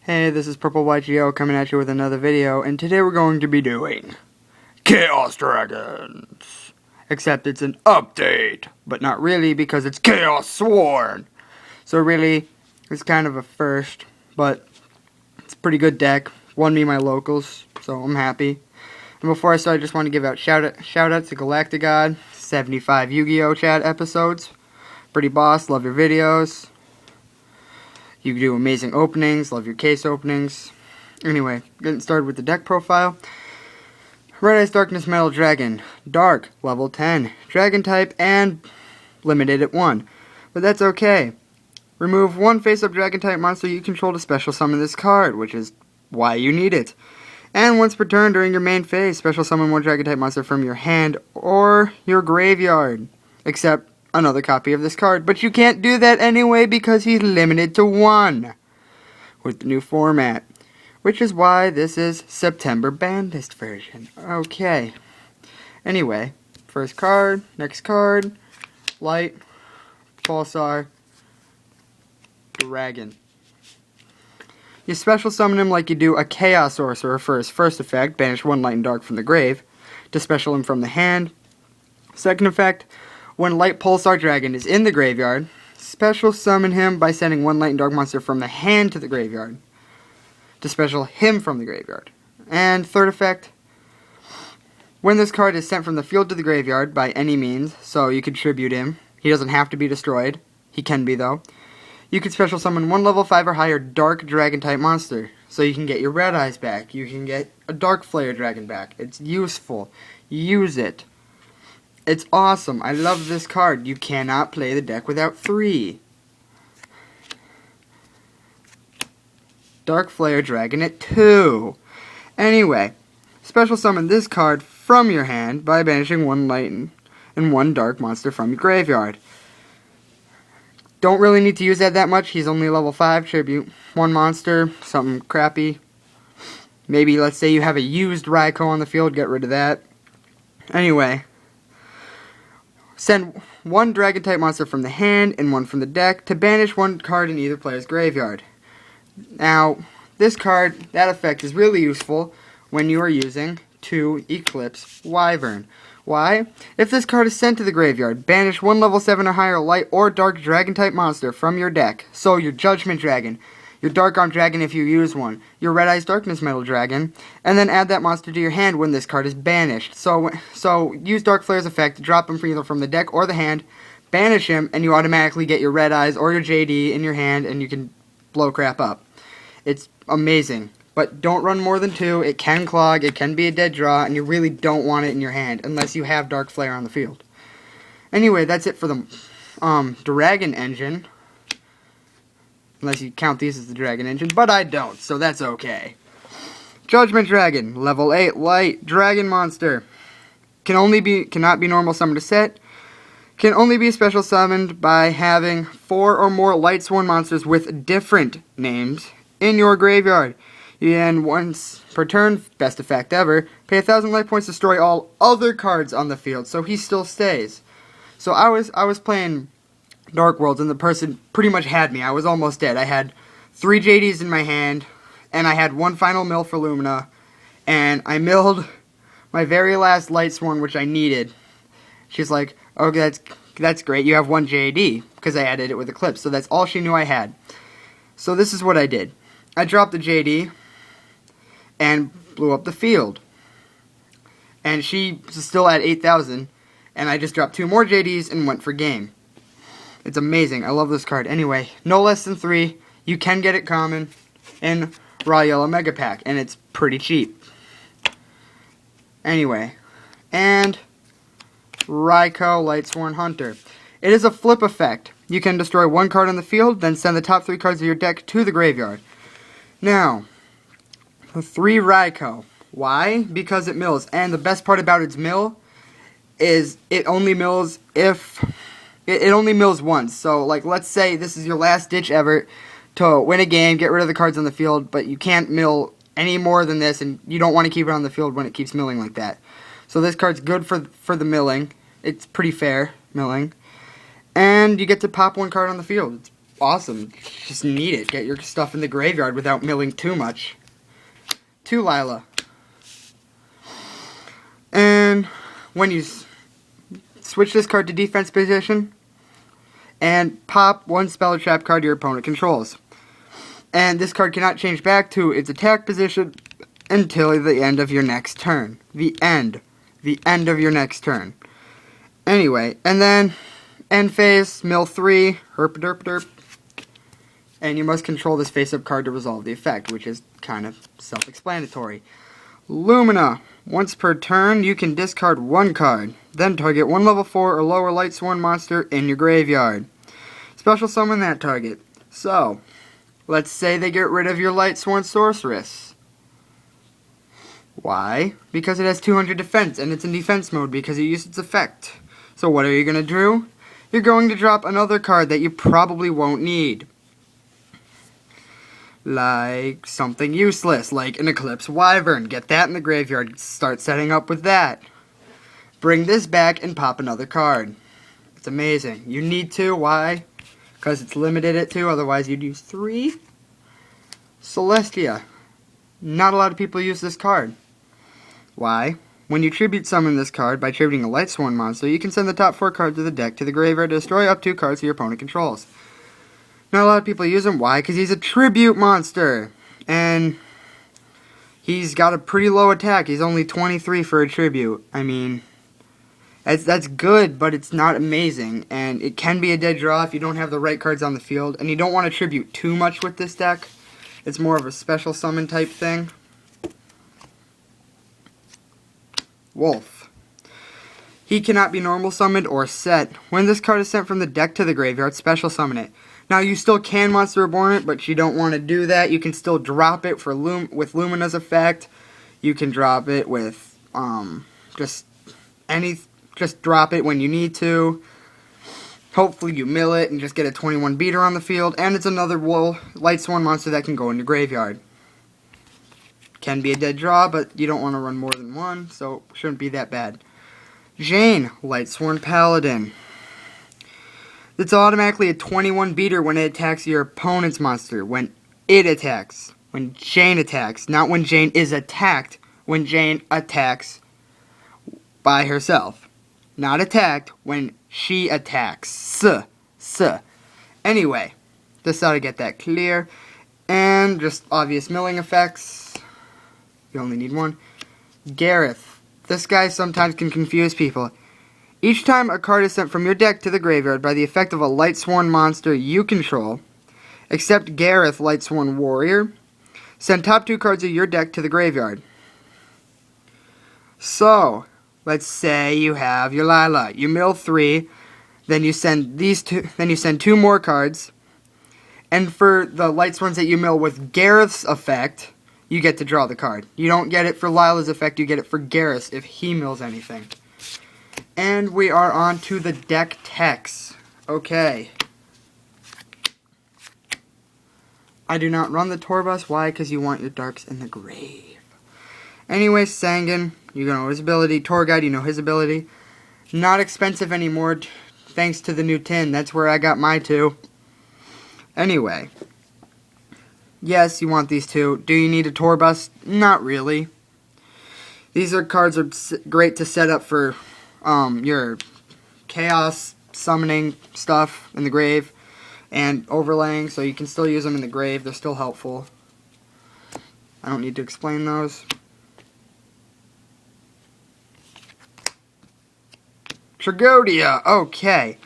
Hey, this is Purple Yugioh coming at you with another video, and today we're going to be doing Chaos Dragons. Except it's an update, but not really because it's Chaos Sworn. So really, it's kind of a first, but it's a pretty good deck. Won me my locals, so I'm happy. And before I start, I just want to give out shout out to galacticgod, 75 Yu-Gi-Oh chat episodes. Pretty boss, love your videos. You do amazing openings, love your case openings. Anyway, getting started with the deck profile. Red Eyes Darkness Metal Dragon. Dark, level 10. Dragon type and limited at 1. But that's okay. Remove one face-up dragon type monster you control to special summon this card, which is why you need it. And once per turn during your main phase, special summon one dragon type monster from your hand or your graveyard. Except another copy of this card, but you can't do that anyway because he's limited to 1 with the new format, which is why this is September Bandist version. Okay, anyway, first card, next card, Light, Pulsar, Dragon. You special summon him like you do a Chaos Sorcerer for his first effect, banish 1 light and dark from the grave, to special him from the hand. Second effect, when Light Pulsar Dragon is in the graveyard, special summon him by sending 1 light and dark monster from the hand to the graveyard, to special him from the graveyard. And third effect, when this card is sent from the field to the graveyard by any means, so you could tribute him, he doesn't have to be destroyed, he can be though, you could special summon 1 level 5 or higher dark dragon type monster, so you can get your Red Eyes back, you can get a Dark Flare Dragon back. It's useful, use it. It's awesome. I love this card. You cannot play the deck without 3. Dark Flare Dragon at 2. Anyway, special summon this card from your hand by banishing 1 light and 1 dark monster from your graveyard. Don't really need to use that much. He's only level 5. Tribute 1 monster, something crappy. Maybe, let's say you have a used Raikou on the field, get rid of that. Anyway, send 1 dragon type monster from the hand and 1 from the deck to banish 1 card in either player's graveyard. Now, this card, that effect is really useful when you are using 2 Eclipse Wyvern. Why? If this card is sent to the graveyard, banish 1 level 7 or higher light or dark dragon type monster from your deck. So your Judgment Dragon, your Dark Arm Dragon if you use one, your Red Eyes Darkness Metal Dragon, and then add that monster to your hand when this card is banished. So use Dark Flare's effect to drop him either from the deck or the hand, banish him, and you automatically get your Red Eyes or your JD in your hand, and you can blow crap up. It's amazing. But don't run more than 2, it can clog, it can be a dead draw, and you really don't want it in your hand, unless you have Dark Flare on the field. Anyway, that's it for the Dragon Engine. Unless you count these as the Dragon Engine, but I don't, so that's okay. Judgment Dragon, level 8, light, dragon monster. Cannot be normal summoned to set. Can only be special summoned by having 4 or more light sworn monsters with different names in your graveyard. And once per turn, best effect ever, pay 1,000 life points to destroy all other cards on the field, so he still stays. So I was playing Dark Worlds, and the person pretty much had me. I was almost dead. I had 3 JDs in my hand, and I had 1 final mill for Lumina, and I milled my very last Light Sworn, which I needed. She's like, "Oh, that's great. You have 1 JD," because I added it with Eclipse, so that's all she knew I had. So this is what I did. I dropped the JD and blew up the field. And she was still at 8,000, and I just dropped 2 more JDs and went for game. It's amazing. I love this card. Anyway, no less than 3. You can get it common in Raw Yellow Mega Pack, and it's pretty cheap. Anyway, and Raikou Lightsworn Hunter. It is a flip effect. You can destroy 1 card on the field, then send the top 3 cards of your deck to the graveyard. Now, the 3 Raikou. Why? Because it mills. And the best part about its mill is it only mills if it only mills once. So, like, let's say this is your last ditch ever to win a game, get rid of the cards on the field, but you can't mill any more than this, and you don't want to keep it on the field when it keeps milling like that. So this card's good for the milling. It's pretty fair milling. And you get to pop 1 card on the field. It's awesome. Just need it. Get your stuff in the graveyard without milling too much. 2 Lila. And when you switch this card to defense position, and pop 1 spell or trap card your opponent controls. And this card cannot change back to its attack position until the end of your next turn. The end of your next turn. Anyway, and then end phase, mill 3, herp derp derp. And you must control this face-up card to resolve the effect, which is kind of self-explanatory. Lumina. Once per turn, you can discard 1 card. Then target 1 level 4 or lower Light Sworn monster in your graveyard. Special summon that target. So, let's say they get rid of your Light Sworn sorceress. Why? Because it has 200 defense, and it's in defense mode because you used its effect. So what are you going to do? You're going to drop another card that you probably won't need. Like something useless, like an Eclipse Wyvern. Get that in the graveyard. Start setting up with that. Bring this back and pop another card. It's amazing. You need to. Why? Because it's limited at 2. Otherwise, you'd use 3. Celestia. Not a lot of people use this card. Why? When you tribute summon this card by tributing a Light Sworn monster, you can send the top 4 cards of the deck to the graveyard to destroy up 2 cards that your opponent controls. Not a lot of people use him. Why? Because he's a tribute monster. And he's got a pretty low attack. He's only 23 for a tribute. I mean, that's good, but it's not amazing. And it can be a dead draw if you don't have the right cards on the field. And you don't want to tribute too much with this deck. It's more of a special summon type thing. Wolf. He cannot be normal summoned or set. When this card is sent from the deck to the graveyard, special summon it. Now, you still can Monster Reborn it, but you don't want to do that. You can still drop it for with Lumina's effect. You can drop it with just drop it when you need to. Hopefully you mill it and just get a 21 beater on the field. And it's another Light Sworn monster that can go in your graveyard. Can be a dead draw, but you don't want to run more than 1, so it shouldn't be that bad. Jane, Light Sworn Paladin. It's automatically a 21 beater when it attacks your opponent's monster. When it attacks. When Jane attacks. Not when Jane is attacked. When Jane attacks by herself. Not attacked when she attacks. Anyway, just thought I'd get that clear. And just obvious milling effects. You only need 1. Gareth. This guy sometimes can confuse people. Each time a card is sent from your deck to the graveyard by the effect of a Light Sworn monster you control, except Gareth, Light Sworn Warrior, send top 2 cards of your deck to the graveyard. So, let's say you have your Lila. You mill 3, then you send these 2. Then you send 2 more cards, and for the Light Sworns that you mill with Gareth's effect, you get to draw the card. You don't get it for Lila's effect. You get it for Gareth's if he mills anything. And we are on to the deck techs. Okay. I do not run the tour bus. Why? Because you want your darks in the grave. Anyway, Sangan, you know his ability. Tour Guide, you know his ability. Not expensive anymore, thanks to the new tin. That's where I got my 2. Anyway. Yes, you want these 2. Do you need a tour bus? Not really. These cards are great to set up for your chaos summoning stuff in the grave and overlaying, so you can still use them in the grave. They're still helpful. I don't need to explain those. Tragodia. Okay.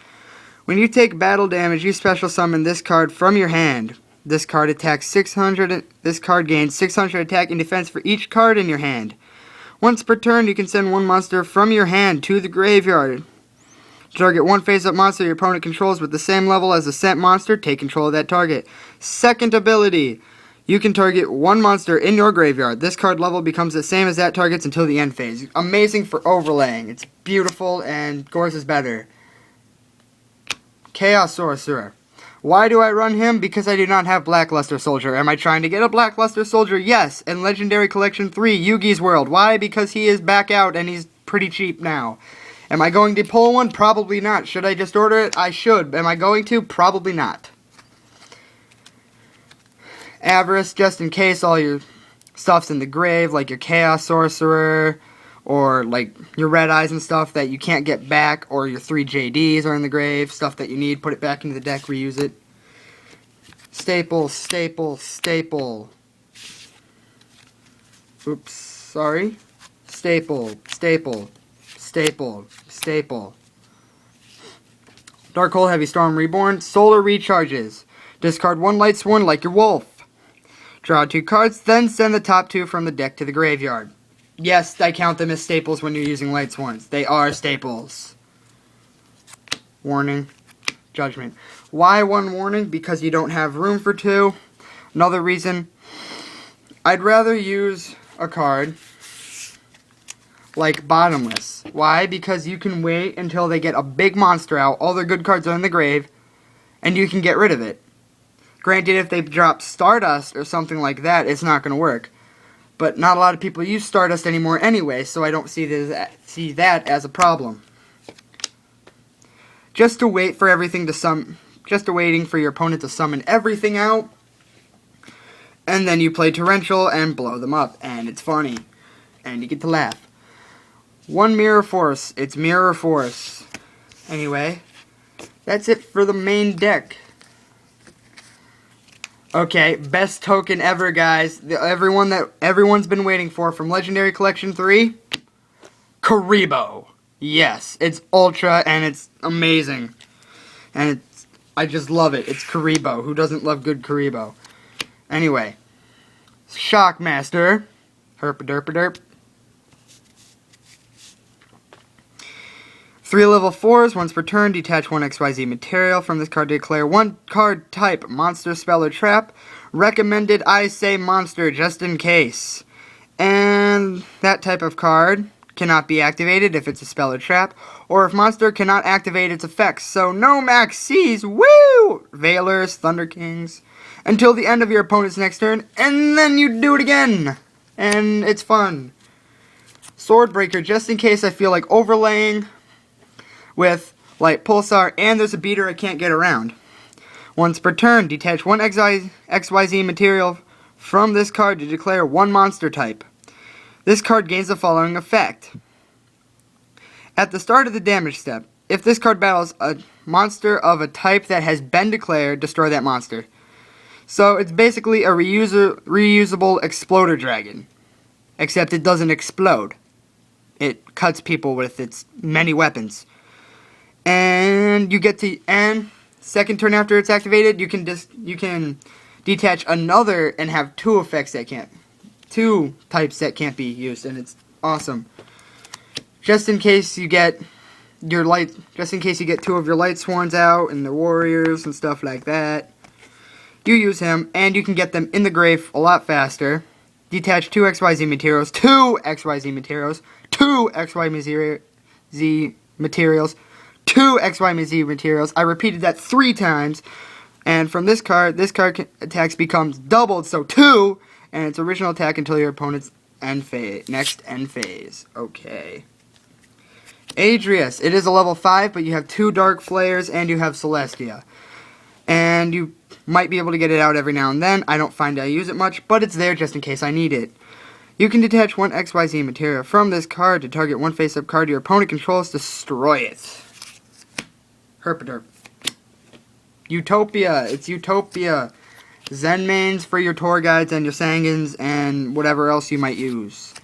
When you take battle damage, you special summon this card from your hand. This card attacks 600. This card gains 600 attack and defense for each card in your hand. Once per turn, you can send 1 monster from your hand to the graveyard. Target 1 face-up monster your opponent controls with the same level as the sent monster. Take control of that target. Second ability. You can target 1 monster in your graveyard. This card level becomes the same as that target's until the end phase. Amazing for overlaying. It's beautiful, and Gorse is better. Chaos Sorcerer. Why do I run him? Because I do not have Blackluster Soldier. Am I trying to get a Blackluster Soldier? Yes. In Legendary Collection 3, Yugi's World. Why? Because he is back out and he's pretty cheap now. Am I going to pull one? Probably not. Should I just order it? I should. Am I going to? Probably not. Avarice, just in case all your stuff's in the grave, like your Chaos Sorcerer, or like your Red Eyes and stuff that you can't get back, or your 3 JDs are in the grave, stuff that you need, put it back into the deck, reuse it. Staple, staple, staple. Oops, sorry. Staple, staple, staple, staple. Dark Hole, Heavy Storm Reborn, Solar Recharges. Discard 1 Light Sworn like your wolf. Draw 2 cards, then send the top 2 from the deck to the graveyard. Yes, I count them as staples when you're using Light Sworns. They are staples. Warning. Judgment. Why 1 warning? Because you don't have room for 2. Another reason, I'd rather use a card like Bottomless. Why? Because you can wait until they get a big monster out, all their good cards are in the grave, and you can get rid of it. Granted, if they drop Stardust or something like that, it's not going to work. But not a lot of people use Stardust anymore anyway, so I don't see that as a problem. Just to wait for everything to waiting for your opponent to summon everything out, and then you play Torrential and blow them up, and it's funny, and you get to laugh. 1 Mirror Force. It's Mirror Force. Anyway, that's it for the main deck. Okay, best token ever, guys. Everyone's been waiting for from Legendary Collection 3. Karibo. Yes, it's ultra and it's amazing. And I just love it. It's Karibo. Who doesn't love good Karibo? Anyway, Shockmaster. Herpaderpaderp. 3 level 4s, once per turn, detach 1 XYZ material from this card to declare 1 card type, monster, spell, or trap. Recommended, I say monster, just in case. And that type of card cannot be activated if it's a spell or trap, or if monster cannot activate its effects. So no Max C's, woo! Veilers, Thunder Kings, until the end of your opponent's next turn, and then you do it again. And it's fun. Swordbreaker, just in case I feel like overlaying with Light Pulsar, and there's a beater I can't get around. Once per turn, detach 1 XYZ material from this card to declare 1 monster type. This card gains the following effect. At the start of the damage step, if this card battles a monster of a type that has been declared, destroy that monster. So it's basically a reusable Exploder Dragon, except it doesn't explode. It cuts people with its many weapons. And you get to end second turn after it's activated. You can detach another and have 2 effects that can't, 2 types that can't be used, and it's awesome. Just in case you get 2 of your Light Sworns out and the warriors and stuff like that, you use him, and you can get them in the grave a lot faster. Detach 2 XYZ materials, 2 XYZ materials, 2 XYZ materials. 2 XYZ materials. I repeated that 3 times. And from this card attacks becomes doubled, so 2, and its original attack until your opponent's next end phase. Okay. Adrius. It is a level 5, but you have 2 Dark Flayers and you have Celestia. And you might be able to get it out every now and then. I don't find I use it much, but it's there just in case I need it. You can detach 1 XYZ material from this card to target 1 face-up card your opponent controls, destroy it. Herpaderp. Utopia. It's Utopia. Zen mains for your tour guides and your Sangins and whatever else you might use.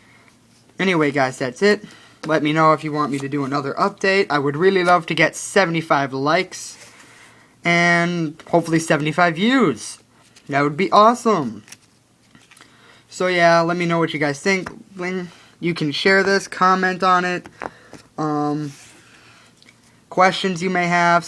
Anyway, guys, that's it. Let me know if you want me to do another update. I would really love to get 75 likes and hopefully 75 views. That would be awesome. So yeah, let me know what you guys think. You can share this, comment on it. Questions you may have.